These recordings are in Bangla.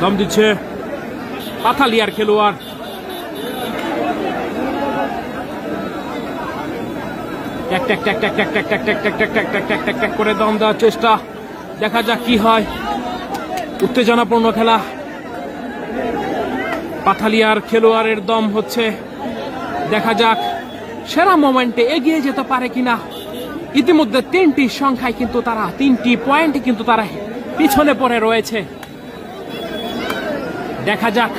দম দিচ্ছে পাথালিয়ার খেলোয়াড়। করে দম দেওয়ার চেষ্টা, দেখা যাক কি হয়। উত্তেজনাপূর্ণ খেলা, পাথালিয়ার খেলোয়াড়ের দম হচ্ছে, দেখা যাক সেরা মোমেন্টে এগিয়ে যেতে পারে কিনা। ইতিমধ্যে 3টি সংখ্যায় কিন্তু তারা 3টি পয়েন্টে কিন্তু তারা পিছনে পড়ে রয়েছে। দেখা যাক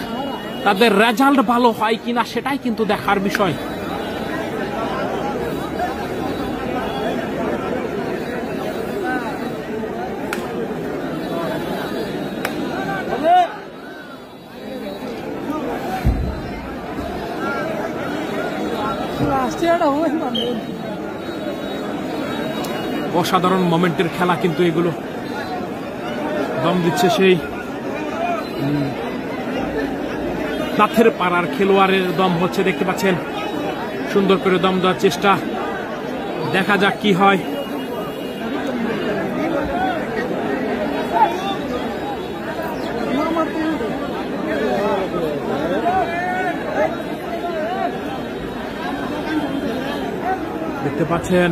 তাদের রেজাল্ট ভালো হয় কিনা, সেটাই কিন্তু দেখার বিষয়। অসাধারণ মোমেন্টের খেলা কিন্তু এগুলো। দম দিচ্ছে সেই নাথের পাড়ার খেলোয়াড়ের দম হচ্ছে, দেখতে পাচ্ছেন সুন্দর করে দম দেওয়ার চেষ্টা, দেখা যাক কি হয়। দেখতে পাচ্ছেন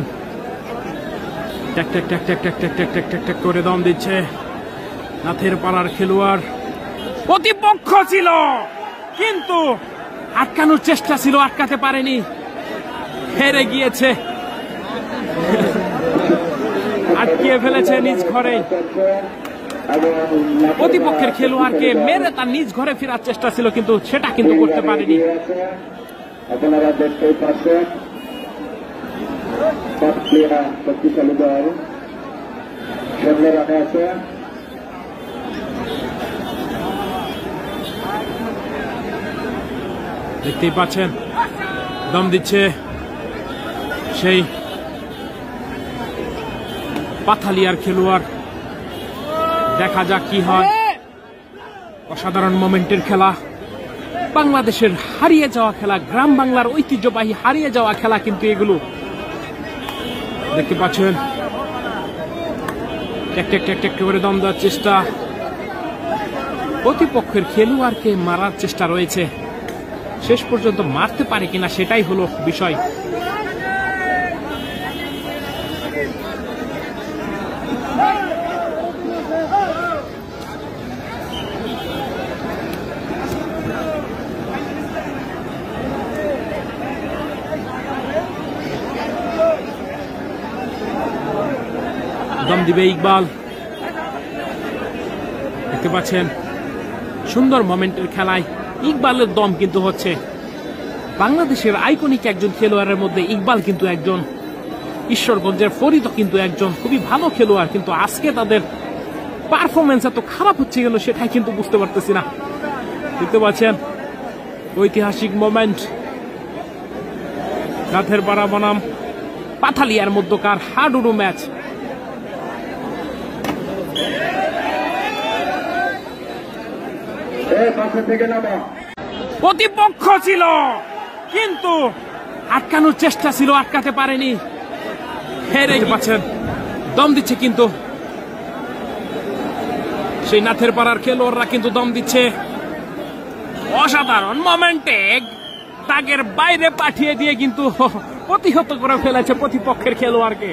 ট্যাক ট্যাক ট্যাক ট্যাক ট্যাক ট্যাক ট্যাক ট্যাক ট্যাক ট্যাক করে দম দিচ্ছে নাথের পাড়ার খেলোয়াড়। প্রতিপক্ষ ছিল কিন্তু আটকানোর চেষ্টা ছিল, আটকাতে পারেনি, হেরে গিয়েছে, আটকিয়ে ফেলেছে নিজ ঘরে। প্রতিপক্ষের খেলোয়াড়কে মেরে তার নিজ ঘরে ফেরার চেষ্টা ছিল, কিন্তু সেটা কিন্তু করতে পারেনি। আপনারা দেখতেই পাচ্ছেন শক্তিশালী দল 16 রানে আছে। দেখতেই পাচ্ছেন দম দিচ্ছে সেই পাথালিয়ার খেলোয়াড়, দেখা যাক কি হয়। অসাধারণ মোমেন্টের খেলা, বাংলাদেশের হারিয়ে যাওয়া খেলা, গ্রাম বাংলার ঐতিহ্যবাহী হারিয়ে যাওয়া খেলা কিন্তু এগুলো। দেখতে পাচ্ছেন ট্যাক ট্যাক ট্যাক ট্যাক করে দম দেওয়ার চেষ্টা, প্রতিপক্ষের খেলোয়াড়কে মারার চেষ্টা রয়েছে, শেষ পর্যন্ত মারতে পারে কিনা সেটাই হলো বিষয়। দম দিবে ইকবাল, দেখতে পাচ্ছেন সুন্দর মোমেন্টের খেলায় ইকবালের দম কিন্তু হচ্ছে। বাংলাদেশের আইকনিক একজন খেলোয়াড়ের মধ্যে ইকবাল কিন্তু একজন, ঈশ্বরগঞ্জের ফরিদও কিন্তু একজন খুবই ভালো খেলোয়াড়, কিন্তু আজকে তাদের পারফরমেন্স এত খারাপ হচ্ছে গেল সেটাই কিন্তু বুঝতে পারতেছি না। দেখতে পাচ্ছেন ঐতিহাসিক মোমেন্ট, নাথের পাড়া বনাম পাথালিয়ার মধ্যকার হাডুডু ম্যাচ। প্রতিপক্ষ ছিল কিন্তু আটকানোর চেষ্টা ছিল, আটকাতে পারেনি, হেরে পাচ্ছেন। দম দিচ্ছে কিন্তু সেই নাথের পাড়ার খেলোয়াড়রা কিন্তু দম দিচ্ছে, অসাধারণ মোমেন্টে দাগের বাইরে পাঠিয়ে দিয়ে কিন্তু প্রতিহত করে ফেলেছে প্রতিপক্ষের খেলোয়াড়কে।